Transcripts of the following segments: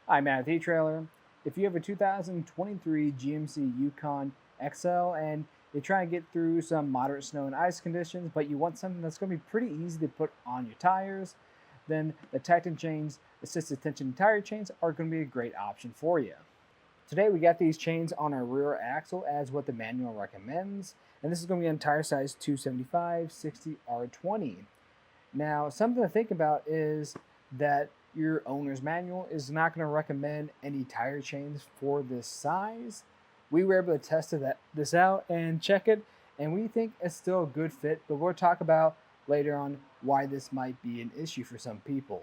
I'm at etrailer. If you have a 2023 GMC Yukon XL and you're trying to get through some moderate snow and ice conditions, but you want something that's going to be pretty easy to put on your tires, then the Titan Chains assisted tension tire chains are going to be a great option for you. Today we got these chains on our rear axle as what the manual recommends, and this is going to be on tire size 275 60 R20. Now, something to think about is that your owner's manual is not going to recommend any tire chains for this size. We were able to test this out and check it, and we think it's still a good fit, but we'll talk about later on why this might be an issue for some people.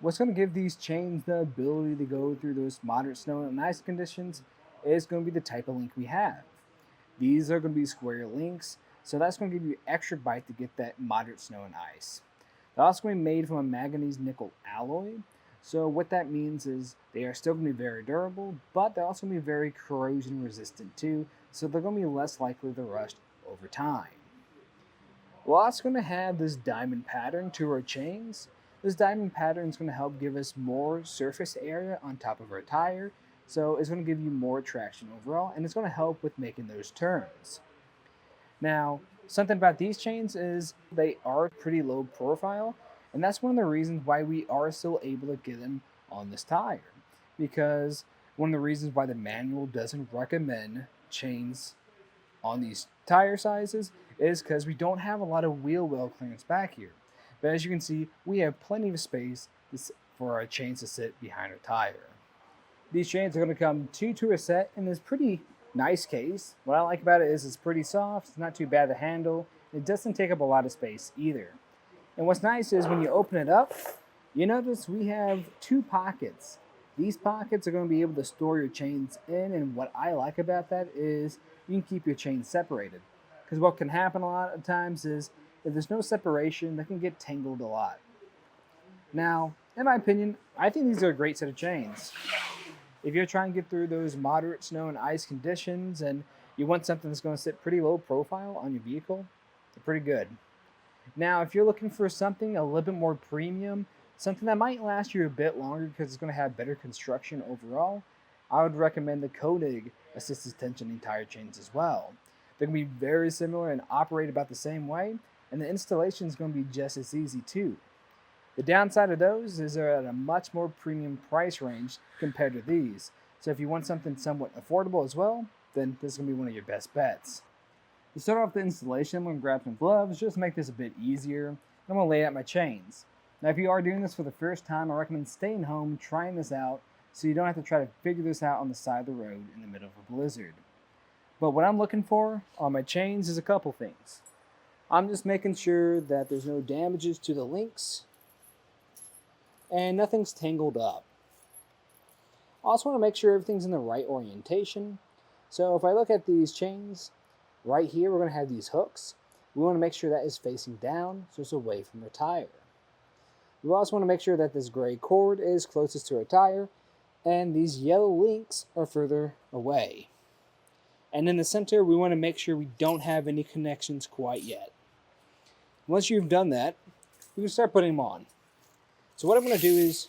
What's going to give these chains the ability to go through those moderate snow and ice conditions is going to be the type of link we have. These are going to be square links, so that's going to give you extra bite to get that moderate snow and ice. They're also going to be made from a manganese nickel alloy, so what that means is they are still going to be very durable, but they're also going to be very corrosion resistant too, so they're going to be less likely to rust over time. We're also going to have this diamond pattern to our chains. This diamond pattern is going to help give us more surface area on top of our tire, so it's going to give you more traction overall, and it's going to help with making those turns. Now, something about these chains is they are pretty low profile, and that's one of the reasons why we are still able to get them on this tire. Because one of the reasons why the manual doesn't recommend chains on these tire sizes is because we don't have a lot of wheel well clearance back here. But as you can see, we have plenty of space for our chains to sit behind our tire. These chains are going to come two to a set in this pretty nice case. What I like about it is it's pretty soft, it's not too bad to handle, it doesn't take up a lot of space either. And what's nice is when you open it up, you notice we have two pockets. These pockets are going to be able to store your chains in, and what I like about that is you can keep your chains separated. Because what can happen a lot of times is if there's no separation, they can get tangled a lot. Now, in my opinion, I think these are a great set of chains. If you're trying to get through those moderate snow and ice conditions and you want something that's going to sit pretty low profile on your vehicle, they're pretty good. Now, if you're looking for something a little bit more premium, something that might last you a bit longer because it's going to have better construction overall, I would recommend the Koenig assisted tensioning tire chains as well. They're going to be very similar and operate about the same way, and the installation is going to be just as easy too. The downside of those is they're at a much more premium price range compared to these. So if you want something somewhat affordable as well, then this is going to be one of your best bets. To start off the installation, I'm going to grab some gloves just to make this a bit easier. I'm going to lay out my chains. Now if you are doing this for the first time, I recommend staying home, trying this out, so you don't have to try to figure this out on the side of the road in the middle of a blizzard. But what I'm looking for on my chains is a couple things. I'm just making sure that there's no damages to the links, and nothing's tangled up. I also want to make sure everything's in the right orientation. So if I look at these chains, right here we're going to have these hooks. We want to make sure that is facing down, so it's away from the tire. We also want to make sure that this gray cord is closest to our tire, and these yellow links are further away. And in the center, we want to make sure we don't have any connections quite yet. Once you've done that, we can start putting them on. So what I'm going to do is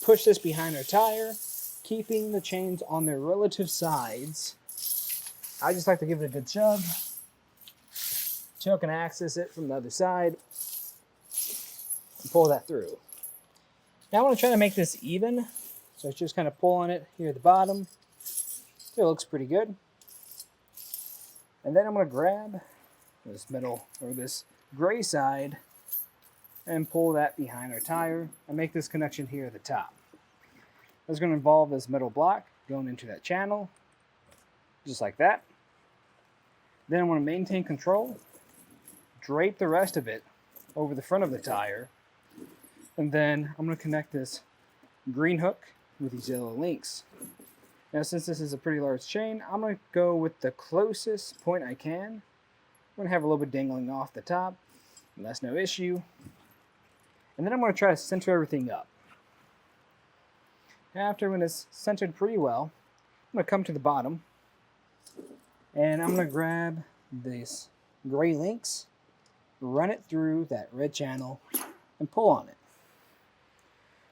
push this behind our tire, keeping the chains on their relative sides. I just like to give it a good shove. Chuck can access it from the other side and pull that through. Now I want to try to make this even, so I just kind of pull on it here at the bottom. It looks pretty good. And then I'm going to grab this metal or this gray side and pull that behind our tire and make this connection here at the top. That's going to involve this metal block going into that channel, just like that. Then I want to maintain control, drape the rest of it over the front of the tire, and then I'm going to connect this green hook with these yellow links. Now since this is a pretty large chain, I'm going to go with the closest point I can. I'm going to have a little bit dangling off the top, and that's no issue. And then I'm going to try to center everything up. After when it's centered pretty well, I'm going to come to the bottom, and I'm going to grab these gray links, run it through that red channel, and pull on it.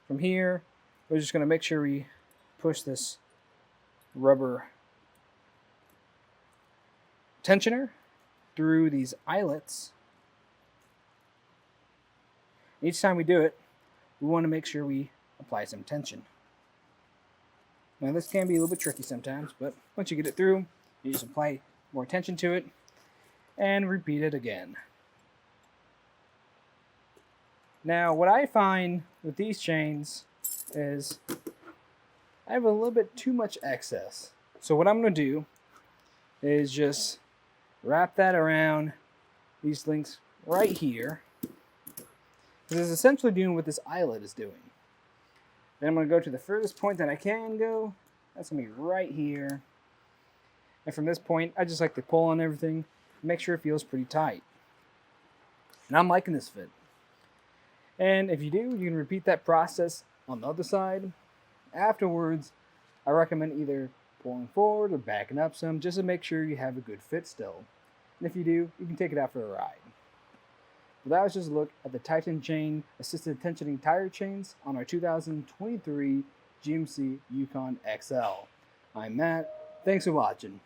From here, we're just going to make sure we push this rubber tensioner through these eyelets. Each time we do it, we want to make sure we apply some tension. Now this can be a little bit tricky sometimes, but once you get it through, you just apply more tension to it and repeat it again. Now what I find with these chains is I have a little bit too much excess. So what I'm going to do is just wrap that around these links right here. This is essentially doing what this eyelet is doing. Then I'm going to go to the furthest point that I can go. That's going to be right here. And from this point, I just like to pull on everything, make sure it feels pretty tight. And I'm liking this fit. And if you do, you can repeat that process on the other side. Afterwards, I recommend either pulling forward or backing up some just to make sure you have a good fit still. And if you do, you can take it out for a ride. But that was just a look at the Titan Chain Assisted Tensioning Tire Chains on our 2023 GMC Yukon XL. I'm Matt. Thanks for watching.